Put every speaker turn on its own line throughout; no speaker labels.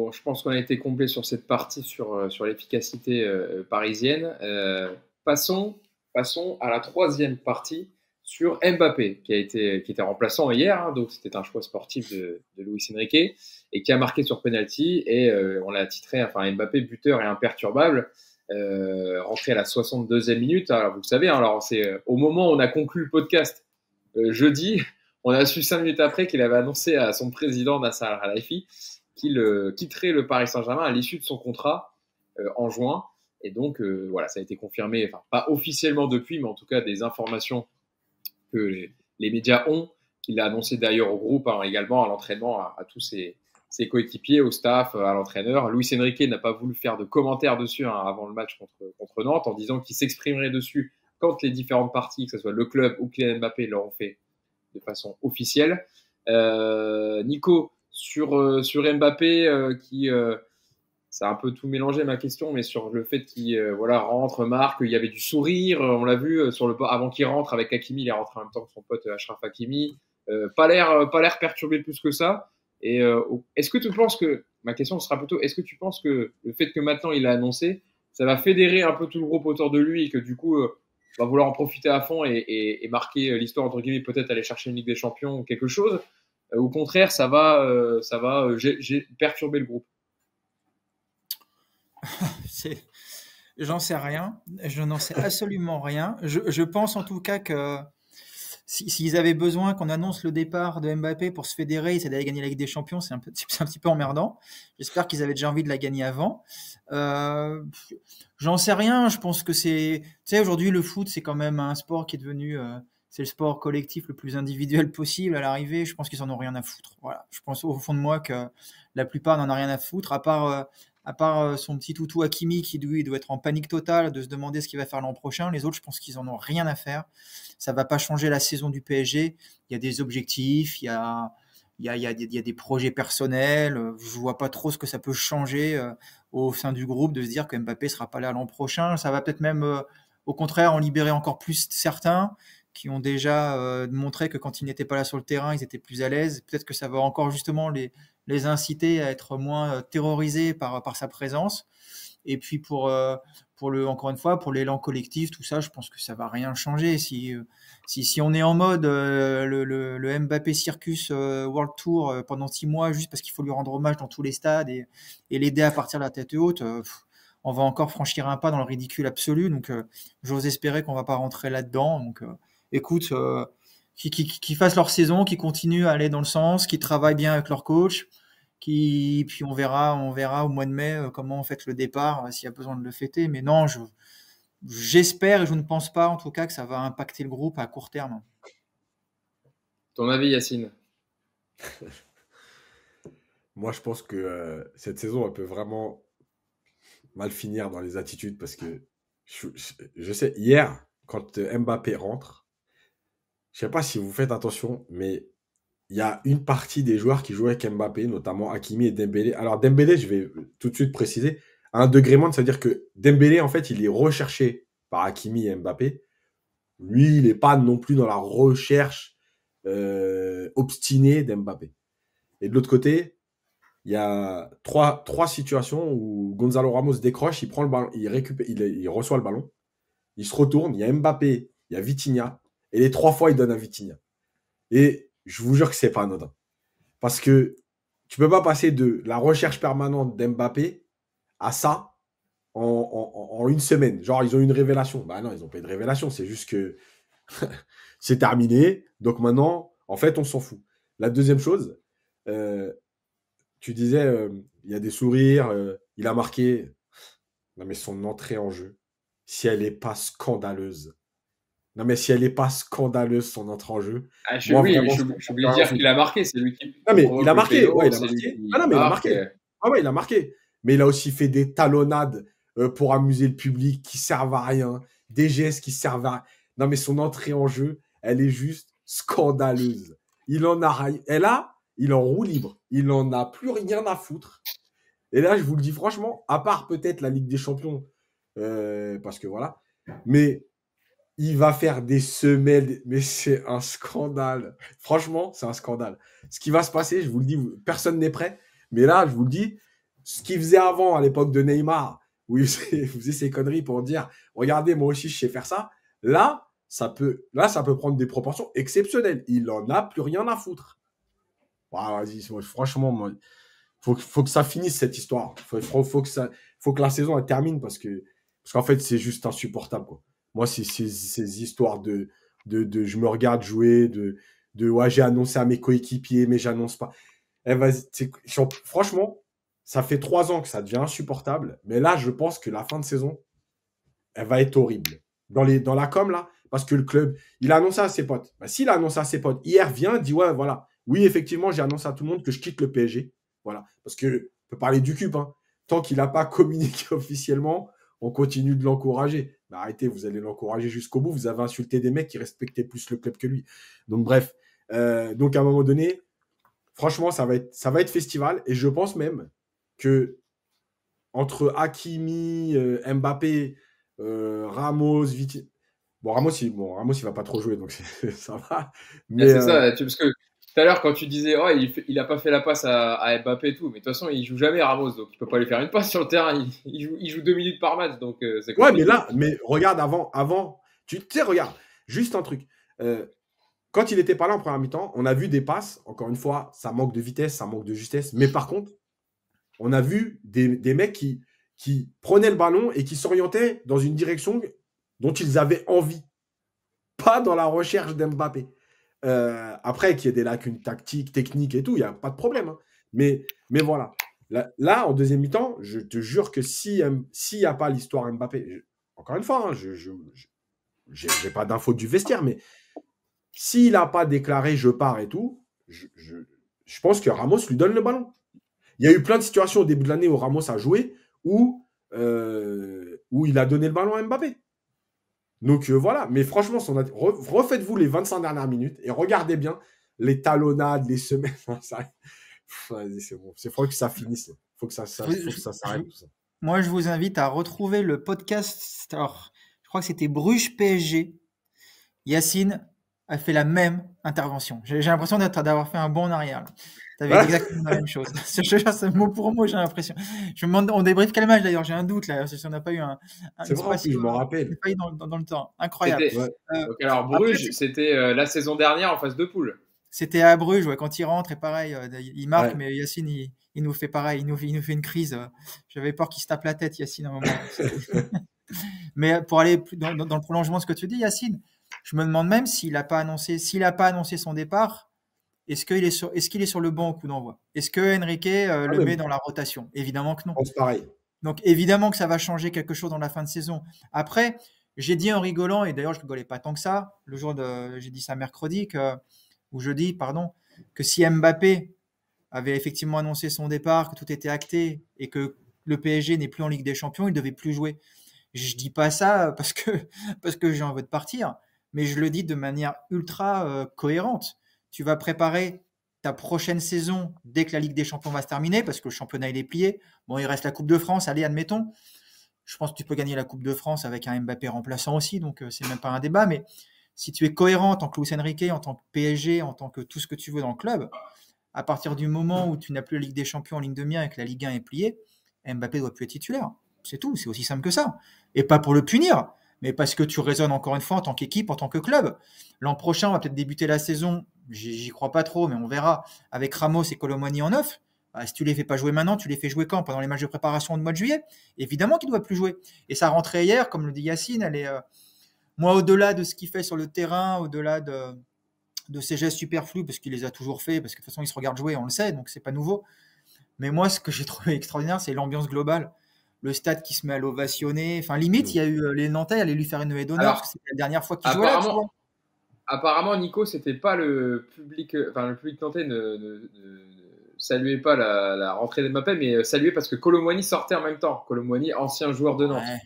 bon, je pense qu'on a été complet sur cette partie, sur l'efficacité parisienne. Passons à la troisième partie sur Mbappé, qui était remplaçant hier, hein, donc c'était un choix sportif de Luis Enrique, et qui a marqué sur penalty, et on l'a titré, enfin Mbappé buteur et imperturbable, rentré à la 62e minute. Alors vous le savez, hein, alors c'est au moment où on a conclu le podcast jeudi, on a su 5 minutes après qu'il avait annoncé à son président Nasser Al-Khelaifi qu'il quitterait le Paris Saint-Germain à l'issue de son contrat en juin. Et donc, voilà, ça a été confirmé, enfin, pas officiellement depuis, mais en tout cas des informations que les médias ont, qu'il a annoncé d'ailleurs au groupe, hein, également à l'entraînement, à tous ses coéquipiers, au staff, à l'entraîneur. Luis Enrique n'a pas voulu faire de commentaires dessus, hein, avant le match contre Nantes, en disant qu'il s'exprimerait dessus quand les différentes parties, que ce soit le club ou Kylian Mbappé, l'auront fait de façon officielle. Nico, sur Mbappé, ça a un peu tout mélangé ma question, mais sur le fait qu'il voilà, rentre, marque, il y avait du sourire, on l'a vu sur avant qu'il rentre avec Hakimi, il est rentré en même temps que son pote Achraf Hakimi, pas l'air perturbé plus que ça. Et est-ce que tu penses que, ma question sera plutôt, est-ce que tu penses que le fait que maintenant il a annoncé, ça va fédérer un peu tout le groupe autour de lui et que du coup va vouloir en profiter à fond et marquer l'histoire, entre guillemets, peut-être aller chercher une Ligue des Champions ou quelque chose, au contraire ça va perturber le groupe?
J'en sais rien. Je n'en sais absolument rien. Je pense en tout cas que s'ils avaient besoin qu'on annonce le départ de Mbappé pour se fédérer, c'est d'aller gagner la Ligue des Champions, c'est un petit peu emmerdant. J'espère qu'ils avaient déjà envie de la gagner avant. J'en sais rien. Je pense que tu sais, aujourd'hui, le foot, c'est quand même un sport qui est devenu, c'est le sport collectif le plus individuel possible à l'arrivée. Je pense qu'ils en ont rien à foutre. Voilà. Je pense au fond de moi que la plupart n'en ont rien à foutre, à part son petit toutou Hakimi qui lui doit être en panique totale de se demander ce qu'il va faire l'an prochain. Les autres, je pense qu'ils en ont rien à faire. Ça va pas changer la saison du PSG. Il y a des objectifs, il y a des projets personnels. Je vois pas trop ce que ça peut changer au sein du groupe de se dire que Mbappé sera pas là l'an prochain. Ça va peut-être même, au contraire, en libérer encore plus certains qui ont déjà montré que quand ils n'étaient pas là sur le terrain, ils étaient plus à l'aise. Peut-être que ça va encore justement les inciter à être moins terrorisés par sa présence. Et puis encore une fois, pour l'élan collectif, tout ça, je pense que ça va rien changer. Si on est en mode le Mbappé Circus World Tour pendant 6 mois, juste parce qu'il faut lui rendre hommage dans tous les stades et l'aider à partir de la tête haute, on va encore franchir un pas dans le ridicule absolu. Donc, j'ose espérer qu'on va pas rentrer là-dedans. Donc, écoute, qui fassent leur saison, qui continuent à aller dans le sens, qui travaillent bien avec leur coach, puis on verra au mois de mai comment on fait le départ, s'il y a besoin de le fêter. Mais non, j'espère et je ne pense pas en tout cas que ça va impacter le groupe à court terme.
Ton avis, Yacine?
Moi, je pense que cette saison, elle peut vraiment mal finir dans les attitudes parce que je sais, hier, quand Mbappé rentre, je sais pas si vous faites attention, mais il y a une partie des joueurs qui jouent avec Mbappé, notamment Hakimi et Dembélé. Alors Dembélé, je vais tout de suite préciser, à un degré moindre, c'est-à-dire que Dembélé, en fait, il est recherché par Hakimi et Mbappé. Lui, il n'est pas non plus dans la recherche obstinée d'Mbappé. Et de l'autre côté, il y a trois situations où Gonzalo Ramos décroche, il prend le ballon, il reçoit le ballon, il se retourne, il y a Mbappé, il y a Vitinha, et les 3 fois, il donne à Vitinha. Et je vous jure que c'est pas anodin. Parce que tu peux pas passer de la recherche permanente d'Mbappé à ça en une semaine. Genre, ils ont une révélation. Bah non, ils n'ont pas eu de révélation. C'est juste que c'est terminé. Donc maintenant, en fait, on s'en fout. La deuxième chose, tu disais, il y a des sourires, il a marqué. Non, mais son entrée en jeu, si elle n'est pas scandaleuse. Non, mais si elle n'est pas scandaleuse, son entrée en jeu.
Je suis obligé de dire qu'il a marqué. C'est lui qui.
Non, mais il a marqué. Ouais, il a marqué. Ah non, mais il a marqué. Ah ouais, il a marqué. Mais il a aussi fait des talonnades pour amuser le public qui servent à rien. Des gestes qui servent à rien. Non, mais son entrée en jeu, elle est juste scandaleuse. Il en a rien. Et là, il en roue libre. Il n'en a plus rien à foutre. Et là, je vous le dis franchement, à part peut-être la Ligue des Champions, parce que voilà, mais il va faire des semelles, mais c'est un scandale. Franchement, c'est un scandale. Ce qui va se passer, je vous le dis, personne n'est prêt, mais là, je vous le dis, ce qu'il faisait avant, à l'époque de Neymar, où il faisait ses conneries pour dire « Regardez, moi aussi, je sais faire ça », là, ça peut prendre des proportions exceptionnelles. Il en a plus rien à foutre. Vas-y, franchement, moi, faut que ça finisse cette histoire. Faut que la saison elle termine parce qu'en fait, c'est juste insupportable, quoi. Moi, ces histoires de je me regarde jouer, ouais, j'ai annoncé à mes coéquipiers, mais j'annonce pas. Franchement, ça fait 3 ans que ça devient insupportable, mais là, je pense que la fin de saison, elle va être horrible. Dans la com, là, parce que le club, il a annoncé à ses potes. S'il a annoncé à ses potes, hier vient, dit ouais, voilà. Oui, effectivement, j'ai annoncé à tout le monde que je quitte le PSG. Voilà. Parce que, on peut parler du CUP, hein. Tant qu'il n'a pas communiqué officiellement, on continue de l'encourager. Arrêtez, vous allez l'encourager jusqu'au bout. Vous avez insulté des mecs qui respectaient plus le club que lui. Donc, bref. Donc, à un moment donné, franchement, ça va être festival. Et je pense même que entre Hakimi, Mbappé, Ramos, Vitinha. Ramos, il va pas trop jouer, donc ça va.
Mais c'est ça, parce que tout à l'heure, quand tu disais, oh, il a pas fait la passe à Mbappé et tout, mais de toute façon, il joue jamais Ramos, donc il peut pas lui faire une passe sur le terrain. Il joue 2 minutes par match, donc c'est compliqué.
Ouais, mais regarde avant, tu sais, regarde, juste un truc. Quand il était pas là en première mi-temps, on a vu des passes. Encore une fois, ça manque de vitesse, ça manque de justesse. Mais par contre, on a vu des mecs qui prenaient le ballon et qui s'orientaient dans une direction dont ils avaient envie. Pas dans la recherche d'Mbappé. Après, qu'il y ait des lacunes tactiques, techniques et tout, il n'y a pas de problème. Hein. Mais voilà. Là, en deuxième mi-temps, je te jure que s'il n'y a pas l'histoire Mbappé, encore une fois, hein, je n'ai pas d'infos du vestiaire, mais s'il n'a pas déclaré je pars et tout, je pense que Ramos lui donne le ballon. Il y a eu plein de situations au début de l'année où Ramos a joué où il a donné le ballon à Mbappé. Donc voilà, mais franchement, refaites-vous les 25 dernières minutes et regardez bien les talonnades, les semaines. C'est bon, c'est faut que ça finisse. Il faut que ça s'arrête. Tout ça.
Moi, je vous invite à retrouver le podcast. Alors, je crois que c'était Bruges PSG. Yacine a fait la même intervention. J'ai l'impression d'avoir fait un bond en arrière. Tu avais exactement la même chose. C'est mot pour mot, j'ai l'impression. Je me demande, on débriefe quel match d'ailleurs, j'ai un doute là, si on n'a pas eu un
c'est vrai, je me rappelle.
Dans le temps. Incroyable.
Donc, alors, Bruges, c'était la saison dernière en phase de poule.
C'était à Bruges, ouais, quand il rentre, et pareil, il marque, mais Yacine, il nous fait pareil, il nous fait une crise. J'avais peur qu'il se tape la tête, Yacine, à un moment. Mais pour aller dans le prolongement de ce que tu dis, Yacine, je me demande même s'il n'a pas annoncé son départ, est-ce qu'il est sur le banc au coup d'envoi? Est-ce que Enrique le met dans la rotation? Évidemment que non.
C'est pareil.
Donc évidemment que ça va changer quelque chose dans la fin de saison. Après, j'ai dit en rigolant, et d'ailleurs je rigolais pas tant que ça, j'ai dit ça mercredi, ou jeudi, pardon, que si Mbappé avait effectivement annoncé son départ, que tout était acté, et que le PSG n'est plus en Ligue des Champions, il ne devait plus jouer. Je dis pas ça parce que j'ai envie de partir, mais je le dis de manière ultra cohérente. Tu vas préparer ta prochaine saison dès que la Ligue des Champions va se terminer, parce que le championnat il est plié. Bon, il reste la Coupe de France, allez, admettons. Je pense que tu peux gagner la Coupe de France avec un Mbappé remplaçant aussi, donc c'est même pas un débat. Mais si tu es cohérent en tant que Luis Enrique, en tant que PSG, en tant que tout ce que tu veux dans le club, à partir du moment où tu n'as plus la Ligue des Champions en ligne de mire et que la Ligue 1 est pliée, Mbappé doit plus être titulaire. C'est tout, c'est aussi simple que ça. Et pas pour le punir, mais parce que tu raisonnes encore une fois en tant qu'équipe, en tant que club. L'an prochain, on va peut-être débuter la saison, j'y crois pas trop, mais on verra, avec Ramos et Colomani en neuf. Si tu les fais pas jouer maintenant, tu les fais jouer quand? Pendant les matchs de préparation au mois de juillet? Évidemment qu'il ne doit plus jouer. Et sa rentrée hier, comme le dit Yacine, elle est, moi, au-delà de ce qu'il fait sur le terrain, au-delà de ses gestes superflus, parce qu'il les a toujours fait, parce que de toute façon, il se regarde jouer, on le sait, donc c'est pas nouveau. Mais moi, ce que j'ai trouvé extraordinaire, c'est l'ambiance globale. Le stade qui se met à l'ovationner. Enfin, limite, il y a eu les Nantais allaient lui faire une haie d'honneur, parce que c'était la dernière fois qu'il jouait là.
Apparemment, Nico, c'était pas le public. Enfin, le public nantais ne saluait pas la rentrée d'Mbappé, mais saluait parce que Colomani sortait en même temps. Colomani, ancien joueur de Nantes.
Ouais.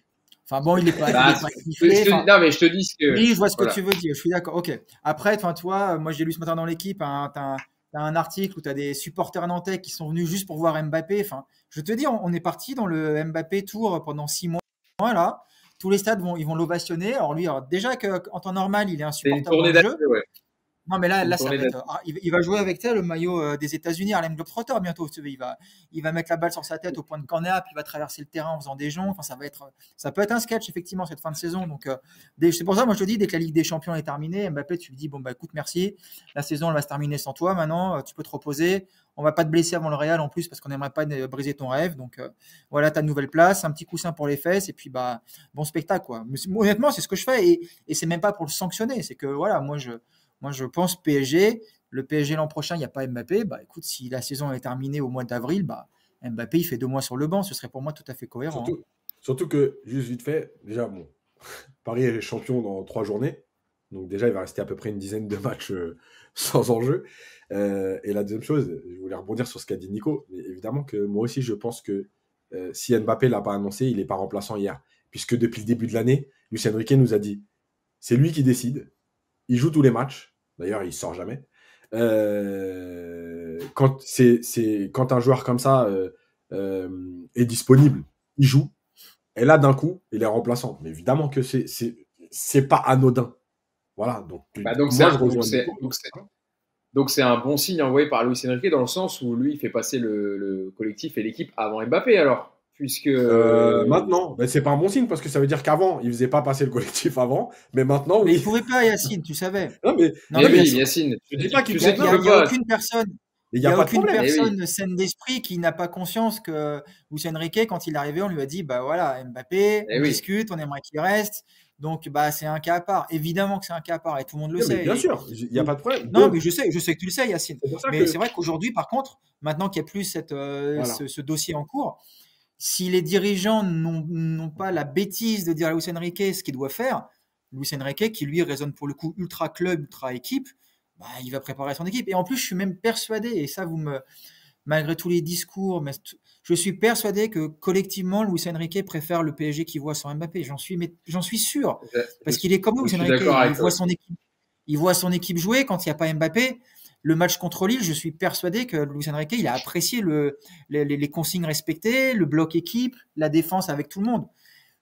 Enfin bon, il est pas.
Non, mais je te dis ce que.
Oui, je vois ce que tu veux dire. Je suis d'accord. Ok. Après, toi, moi, j'ai lu ce matin dans l'équipe. T'as un article où tu as des supporters nantais qui sont venus juste pour voir Mbappé. Enfin, je te dis, on est parti dans le Mbappé Tour pendant 6 mois là. Tous les stades ils vont l'ovationner. Alors lui, déjà qu'en temps normal, il est insupportable dans le jeu. Ouais. Non, mais là,
une
ça
tournée
va être. Il va jouer avec le maillot des États-Unis, Harlem Globetrotter bientôt. Tu sais, il va mettre la balle sur sa tête au point de corner, puis il va traverser le terrain en faisant des joncs. Enfin, ça peut être un sketch, effectivement, cette fin de saison. Donc, c'est pour ça, moi, je te dis, dès que la Ligue des Champions est terminée, Mbappé, tu lui dis, bon, bah, écoute, merci. La saison, elle va se terminer sans toi. Maintenant, tu peux te reposer. On va pas te blesser avant le Real en plus parce qu'on n'aimerait pas briser ton rêve. Donc, voilà ta nouvelle place, un petit coussin pour les fesses, et puis, bah, bon spectacle, quoi. Mais honnêtement, c'est ce que je fais, et c'est même pas pour le sanctionner. C'est que, voilà, moi, je pense PSG, le PSG l'an prochain, il n'y a pas Mbappé. Bah, écoute, si la saison est terminée au mois d'avril, bah, Mbappé, il fait 2 mois sur le banc. Ce serait pour moi tout à fait cohérent.
Surtout que, juste vite fait, déjà, bon, Paris est champion dans 3 journées. Donc déjà, il va rester à peu près une dizaine de matchs sans enjeu. Et la deuxième chose, je voulais rebondir sur ce qu'a dit Nico. Mais évidemment que moi aussi, je pense que si Mbappé ne l'a pas annoncé, il n'est pas remplaçant hier. Puisque depuis le début de l'année, Luis Enrique nous a dit, c'est lui qui décide. Il joue tous les matchs. D'ailleurs, il sort jamais. Quand un joueur comme ça est disponible, il joue. Et là, d'un coup, il est remplaçant. Mais évidemment que c'est pas anodin. Voilà. Donc
c'est un bon signe envoyé par Luis Enrique dans le sens où lui, il fait passer le collectif et l'équipe avant Mbappé alors. Puisque
maintenant, c'est pas un bon signe parce que ça veut dire qu'avant, il faisait pas passer le collectif avant, mais maintenant, oui.
Mais il pouvait pas, Yacine, tu savais.
Non, mais
oui, Yacine,
je dis pas qu'il
il n'y a aucune personne.
Il n'y a
aucune personne saine d'esprit qui n'a pas conscience que Luis Enrique, quand il est arrivé, on lui a dit, bah voilà, Mbappé, on discute, on aimerait qu'il reste. Donc, bah, c'est un cas à part. Évidemment que c'est un cas à part et tout le monde le sait.
Bien sûr, il n'y a pas de problème.
Non, mais je sais que tu le sais, Yacine. Mais c'est vrai qu'aujourd'hui, par contre, maintenant qu'il n'y a plus ce dossier en cours, si les dirigeants n'ont pas la bêtise de dire à Luis Enrique ce qu'il doit faire, Luis Enrique, qui lui raisonne pour le coup ultra club, ultra équipe, bah, il va préparer son équipe. Et en plus, je suis même persuadé, et ça, malgré tous les discours, mais je suis persuadé que collectivement, Luis Enrique préfère le PSG qu'il voit sans Mbappé. J'en suis sûr. Parce qu'il est comme Luis Enrique, il voit son équipe jouer quand il n'y a pas Mbappé. Le match contre Lille, je suis persuadé que Luis Enrique, il a apprécié les consignes respectées, le bloc équipe, la défense avec tout le monde.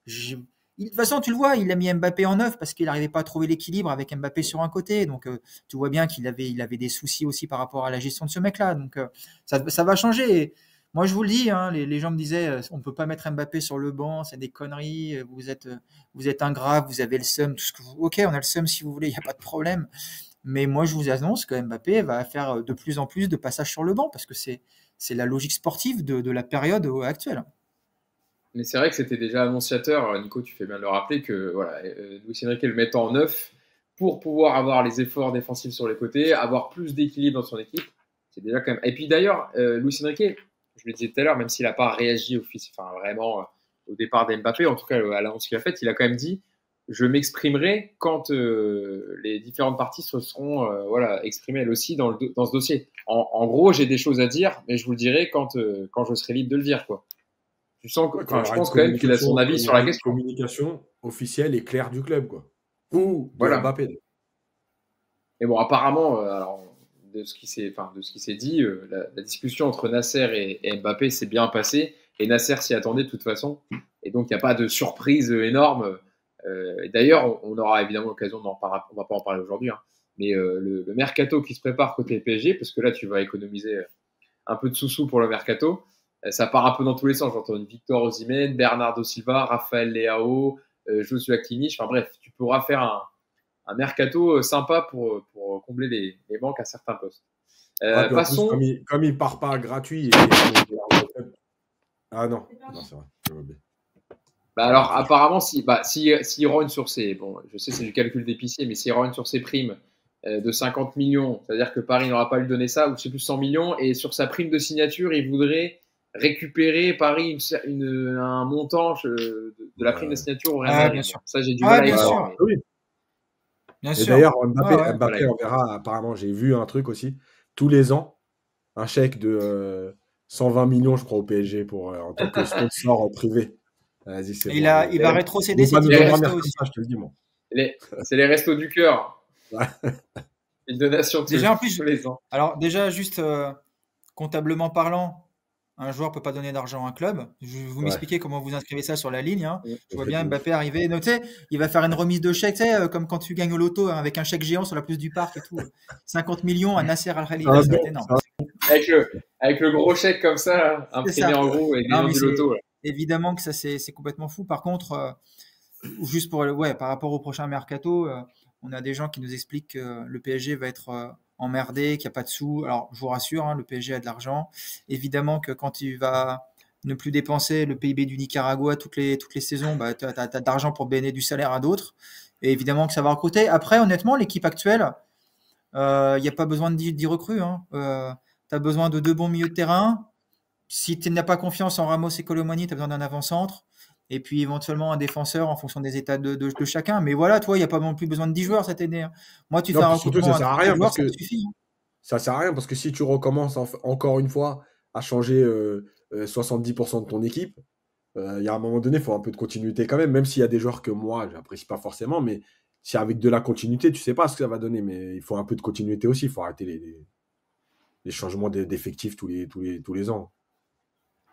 De toute façon, tu le vois, il a mis Mbappé en neuf parce qu'il n'arrivait pas à trouver l'équilibre avec Mbappé sur un côté. Donc, tu vois bien qu'il avait des soucis aussi par rapport à la gestion de ce mec-là. Donc, ça va changer. Et moi, je vous le dis, hein, les gens me disaient, on ne peut pas mettre Mbappé sur le banc, c'est des conneries, vous êtes ingrat, vous avez le seum, tout ce que vous... Ok, on a le seum si vous voulez, il n'y a pas de problème. Mais moi, je vous annonce que Mbappé va faire de plus en plus de passages sur le banc parce que c'est la logique sportive de la période actuelle.
Mais c'est vrai que c'était déjà annonciateur, Nico, tu fais bien de le rappeler, que voilà, Luis Enrique le mettant en neuf pour pouvoir avoir les efforts défensifs sur les côtés, avoir plus d'équilibre dans son équipe. C'est déjà quand même. Et puis d'ailleurs, Luis Enrique, je le disais tout à l'heure, même s'il n'a pas réagi vraiment au départ d'Mbappé, en tout cas à l'annonce qu'il a faite, il a quand même dit je m'exprimerai quand les différentes parties se seront exprimées elles aussi dans ce dossier. En gros, j'ai des choses à dire, mais je vous le dirai quand je serai libre de le dire, quoi. Tu sens que, je pense quand même qu'il a son avis sur la question.
Communication officielle et claire du club, quoi. Ou de Mbappé.
Mais bon, apparemment, alors, de ce qui s'est dit, la discussion entre Nasser et Mbappé s'est bien passée, et Nasser s'y attendait de toute façon, et donc il n'y a pas de surprise énorme. D'ailleurs, on aura évidemment l'occasion d'en parler, on va pas en parler aujourd'hui, hein, mais le mercato qui se prépare côté PSG, parce que là tu vas économiser un peu de sous-sous pour le mercato, ça part un peu dans tous les sens. J'entends Victor Osimhen, Bernardo Silva, Raphaël Leao, Joshua Kimmich, enfin bref, tu pourras faire un mercato sympa pour combler les manques à certains postes.
Passons. Comme il part pas gratuit. Ah non, c'est vrai.
Bah alors apparemment s'il rogne sur ses, bon je sais c'est du calcul d'épicier, mais s'il rogne sur ses primes de 50 millions, c'est-à-dire que Paris n'aura pas lui donner ça, ou c'est plus 100 millions, et sur sa prime de signature il voudrait récupérer Paris un montant de la prime de signature au Real Madrid.
Bien sûr.
Ça j'ai du mal à y croire.
Oui. Bien sûr. D'ailleurs Mbappé on verra, apparemment j'ai vu un truc aussi, tous les ans un chèque de 120 millions je crois au PSG en tant que sponsor privé. Vas-y, c'est
il va rétrocéder ses
restos aussi. Je te le dis, moi. C'est les restos du cœur. Une donation
déjà en plus tous les ans. Alors déjà juste comptablement parlant, Un joueur peut pas donner d'argent à un club. Vous
Ouais,
m'expliquez comment vous inscrivez ça sur la ligne, hein.
Mm.
Je vois bien
effectivement.
Mbappé arriver. Donc, tu sais, il va faire une remise de chèque, tu sais, comme quand tu gagnes au loto, hein, avec un chèque géant sur la plus du parc et tout. 50 millions à Nasser Al-Khelaifi,
Un
ça va être
don,
énorme.
Avec le gros chèque comme ça, là,
C'est
imprimé
ça.
en gros et
Non,
gagnant
mais
du
c'est
loto. Là.
évidemment que ça, c'est complètement fou. Par contre, juste pour, ouais, par rapport au prochain mercato, on a des gens qui nous expliquent que le PSG va être emmerdé, qu'il n'y a pas de sous. Alors, je vous rassure, hein, le PSG a de l'argent. Évidemment que quand il va ne plus dépenser le PIB du Nicaragua toutes les saisons, bah, tu as, de l'argent pour donner du salaire à d'autres. Et évidemment que ça va recruter. Après, honnêtement, l'équipe actuelle, il n'y a pas besoin de 10 recrues, hein. Tu as besoin de 2 bons milieux de terrain. Si tu n'as pas confiance en Ramos et Colomani, tu as besoin d'un avant-centre. Et puis éventuellement un défenseur en fonction des états de chacun. Mais voilà, toi, il n'y a pas non plus besoin de 10 joueurs cette année, hein. Moi, tu fais
Non,
un
puis surtout,
recrutement
ça
à
sert à
3
rien
joueurs,
parce
ça me
que
suffit, hein.
ça sert à rien parce que si tu recommences encore une fois à changer 70% de ton équipe, il y a un moment donné, il faut un peu de continuité quand même s'il y a des joueurs que moi, je n'apprécie pas forcément, mais si avec de la continuité, tu sais pas ce que ça va donner, mais il faut un peu de continuité aussi, il faut arrêter les changements d'effectifs tous les ans.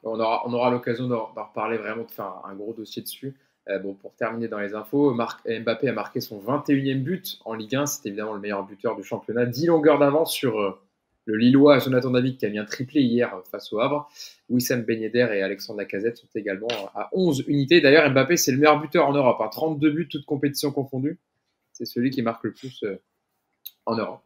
On aura l'occasion d'en reparler vraiment, de faire un gros dossier dessus. Bon, pour terminer dans les infos, Mbappé a marqué son 21e but en Ligue 1. C'est évidemment le meilleur buteur du championnat. 10 longueurs d'avance sur le Lillois Jonathan David qui a mis un triplé hier face au Havre. Wissam Ben Yedder et Alexandre Lacazette sont également à 11 unités. D'ailleurs, Mbappé, c'est le meilleur buteur en Europe. 32 buts, toutes compétitions confondues. C'est celui qui marque le plus en Europe.